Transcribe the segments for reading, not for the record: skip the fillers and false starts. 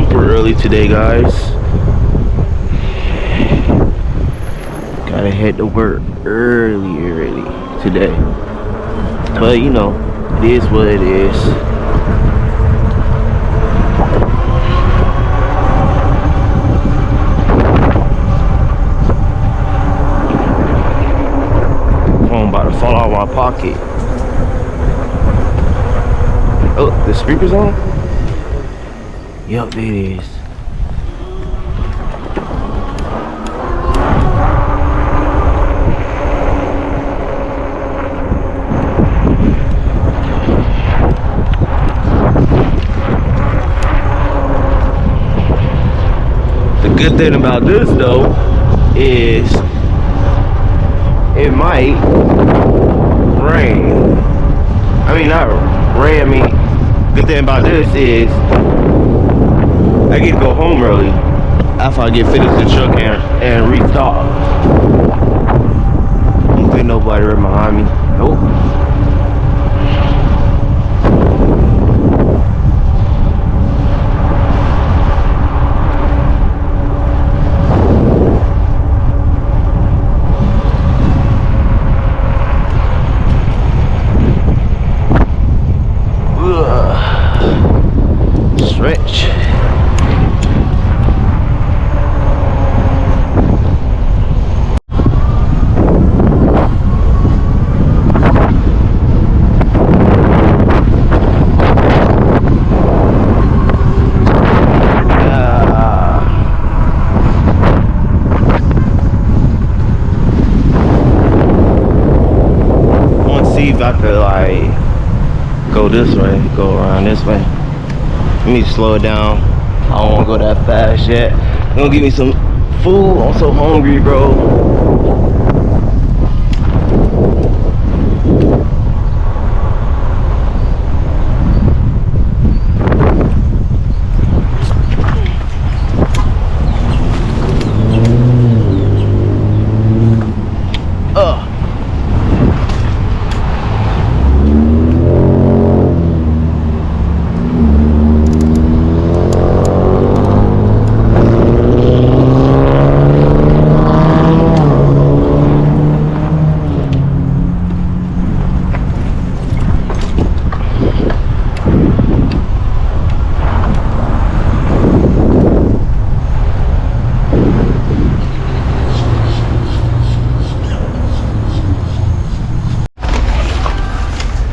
super early today, guys. Gotta head to work early today. But you know, it is what it is. Phone about to fall out of my pocket. Oh, the speaker's on? Yup, it is. The good thing about this though is it might rain. I mean, not rain, I mean, good thing about this is I get to go home early after I get finished the truck and restock. Don't think nobody right behind me. Nope. Stretch. I want to see if I could like go this way, go around this way. Let me slow it down. I don't want to go that fast yet. Gonna give me some food. I'm so hungry, bro.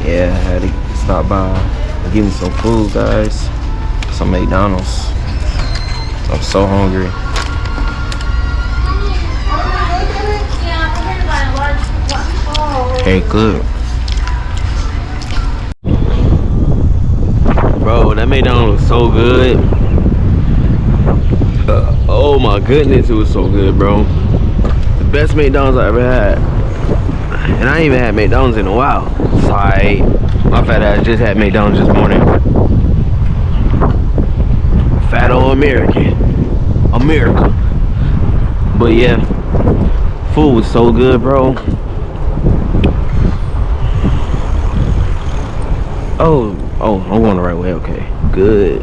Yeah, I had to stop by and give me some food, guys. Some McDonald's. I'm so hungry. Hey, good. Bro, that McDonald's was so good. Oh my goodness, it was so good, bro. The best McDonald's I ever had. And I ain't even had McDonald's in a while. It's like, my fat ass just had McDonald's this morning. Fat old America. But yeah, food was so good, bro. Oh, I'm going the right way, okay. Good.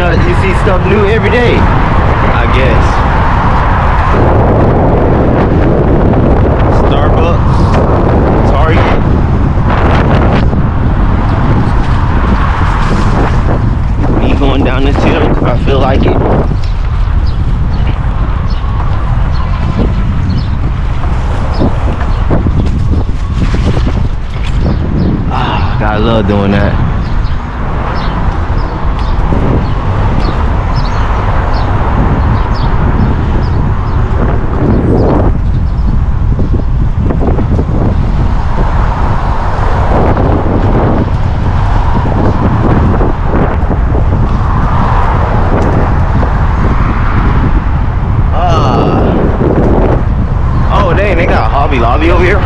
You see stuff new every day, I guess. Starbucks, Target. Me going down this hill, I feel like it. I love doing that. Hobby Lobby over here.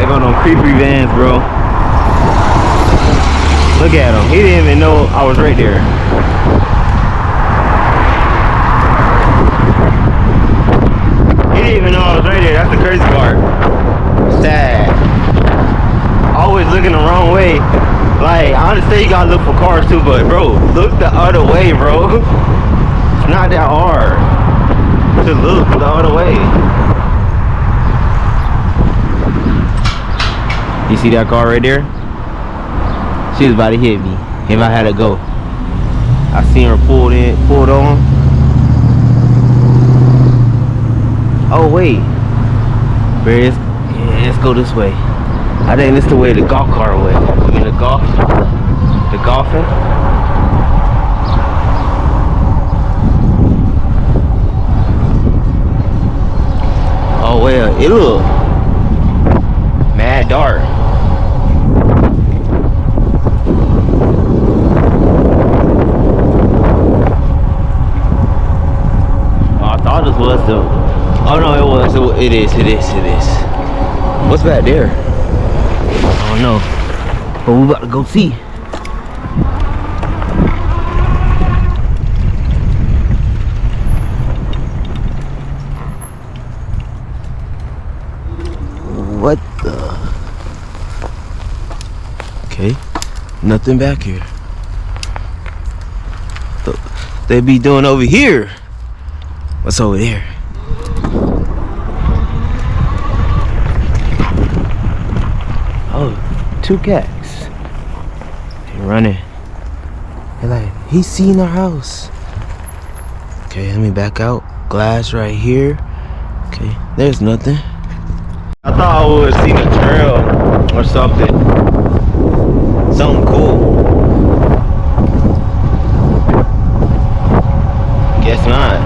go to them creepy vans, bro. Look at him. He didn't even know I was right there. He didn't even know I was right there. That's the crazy part. Sad. Always looking the wrong way. Like, I understand you gotta look for cars too, but bro, look the other way, bro. It's not that hard to look the other way. You see that car right there? She was about to hit me if I had to go. I seen her pulled on. Oh wait, yeah, let's go this way. I think this is the way the golf cart went. I mean the golfing. Oh well, it look mad dark. Oh, I thought this was the. Oh no, it is. What's back there? I don't know, but we about to go see. What the? Okay, nothing back here. They be doing over here. What's over there? Oh, 2 cats. They're running. They're like, he's seen our house. Okay, let me back out. Glass right here. Okay, there's nothing. I thought I would see the trail or something. Something cool. Guess not.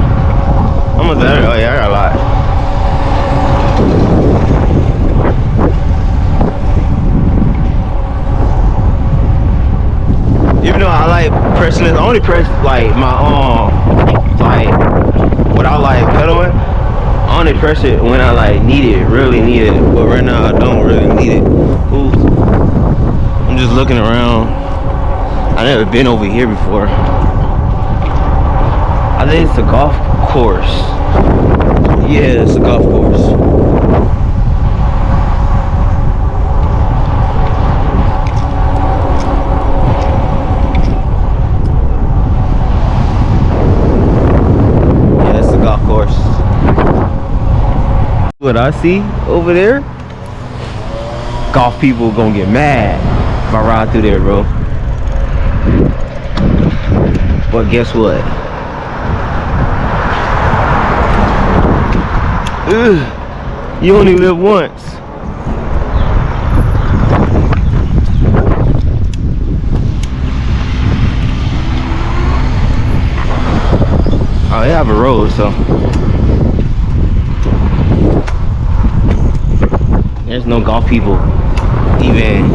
Almost there. Oh yeah, I got a lot. Even though I like pressing this, I only press like my like what I like pedaling. I only press it when I like need it, really need it. But right now I don't really need it. Ooh. I'm just looking around. I never been over here before. I think it's a golf course. Yeah, it's a golf course. Yeah, it's a golf course. What I see over there, golf people gonna get mad if I ride through there, bro. But guess what? Ugh, you only live once. Oh, they have a road, so there's no golf people even.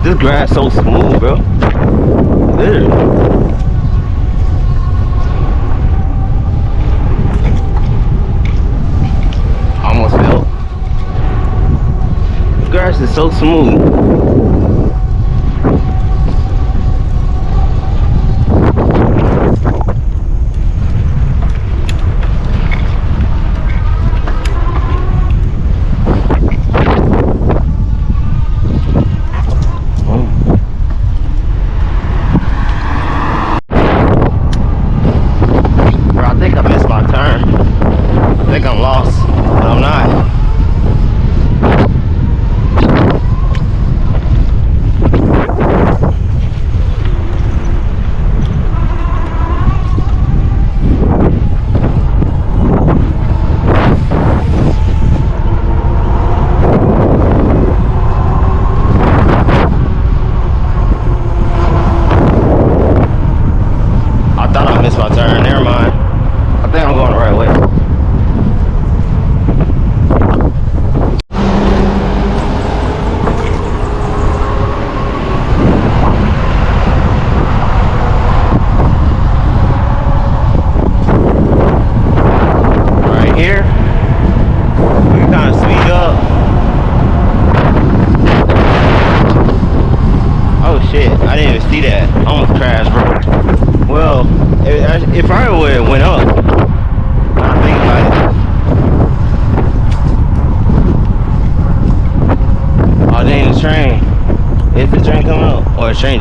This grass so smooth, bro. Literally. Almost fell. This grass is so smooth.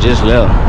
just left.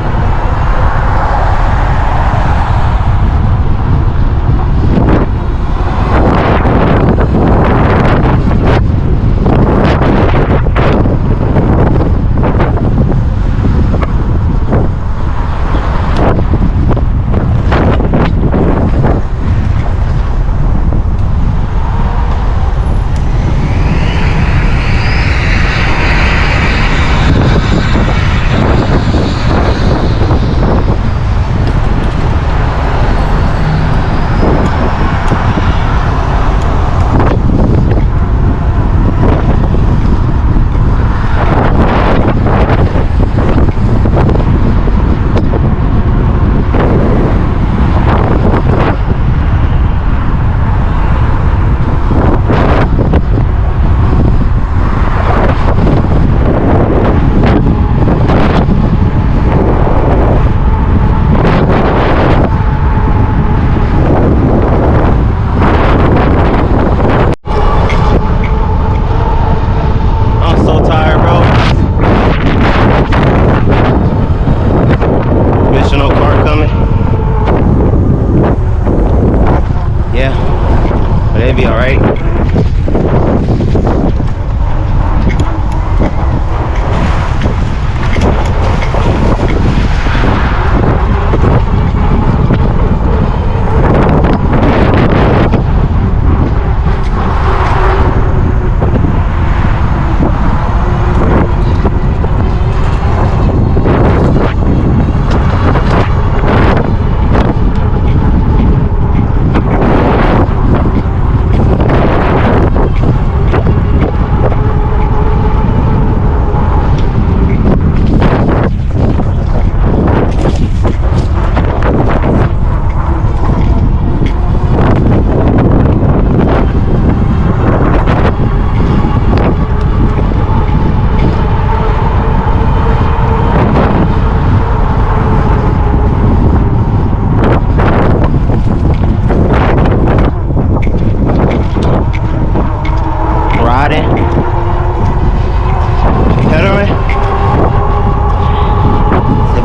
They'd be alright.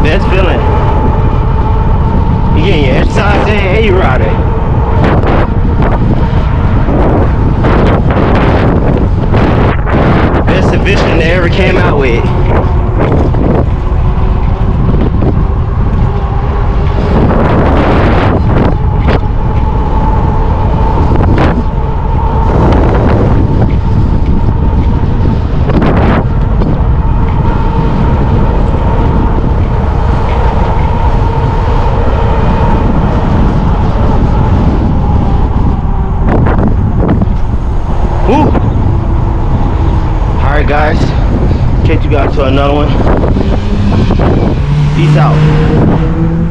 Best feeling. You getting your exercise in and you riding. Best ambition they ever came out with. Alright guys, catch you guys to another one. Peace out.